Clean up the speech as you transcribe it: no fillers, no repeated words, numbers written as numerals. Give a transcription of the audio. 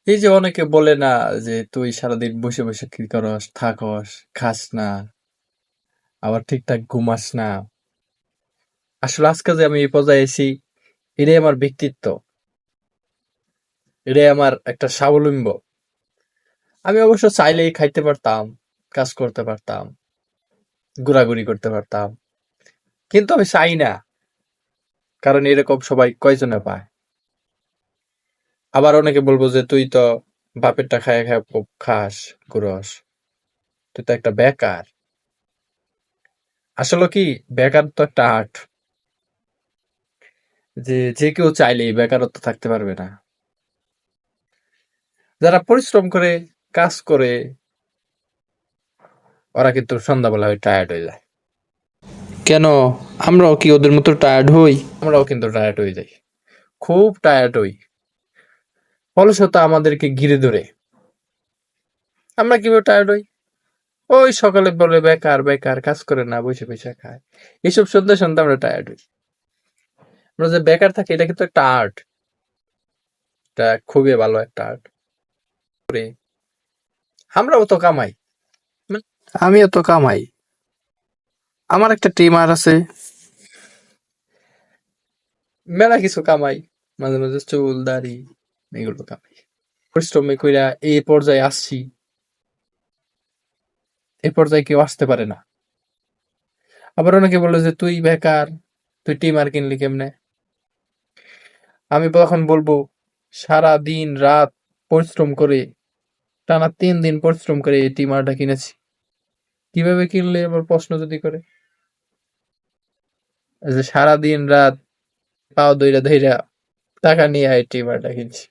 এই যে অনেকে বলে না যে তুই সারাদিন বসে বসে কি করস, থাকস, খাস না, আবার ঠিকঠাক ঘুমাস না। আসলে আজকে যে আমি এই পর্যায়ে এসেছি, এটাই আমার ব্যক্তিত্ব, এটাই আমার একটা স্বাবলম্ব। আমি অবশ্য চাইলেই খাইতে পারতাম, কাজ করতে পারতাম, ঘোরাঘুরি করতে পারতাম, কিন্তু আমি চাই না। কারণ এরকম সবাই কয়জনে পায়। আবার অনেকে বলবো যে তুই তো বাপেরটা খায় খায় খুব খাস, ঘুরস, তুই তো একটা বেকার। আসলে কি, বেকার তো একটা আর্ট, যে যে কেউ চাইলেই বেকারত্ব থাকতে পারবে না। যারা পরিশ্রম করে, কাজ করে, ওরা কিন্তু সন্ধ্যাবেলা টায়ার্ড হয়ে যায়। কেন? আমরাও কি ওদের মতো টায়ার্ড হই? আমরাও কিন্তু টায়ার্ড হয়ে যাই, খুব টায়ার্ড হই। অলসতা আমাদেরকে ঘিরে ধরে। আমরা কিভাবে টায়ার্ড হই? ওই সকালে বলে বেকার বেকার, কাজ করে না, বসে বসে খায়। এইসব শুনতে শুনতে আমরা টায়ার্ড হই। আমরা যে বেকার থাকি, এটা কিন্তু একটা আর্ট, এটা খুবই ভালো একটা আর্ট। আমরাও তো কামাই, মানে আমিও তো কামাই। আমার একটা ট্রিমার আছে। মেলা কিছু কামাই, মাঝে মাঝে চুল দাড়ি এগুলো কামাই। পরিশ্রমী কইরা এই পর্যায়ে আসছি, এই পর্যায়ে কেউ আসতে পারে না। আবার অনেকে বলে যে তুই বেকার, তুই টিমার কিনলি কেমনে? আমি তখন বলবো, সারা দিন রাত পরিশ্রম করে, টানা 3 দিন পরিশ্রম করে এই টিমারটা কিনেছি। কিভাবে কিনলে আবার প্রশ্ন যদি করে, যে সারা দিন রাত পাও দইরা ধইরা টাকা নিয়ে এই টিমারটা কিনছি।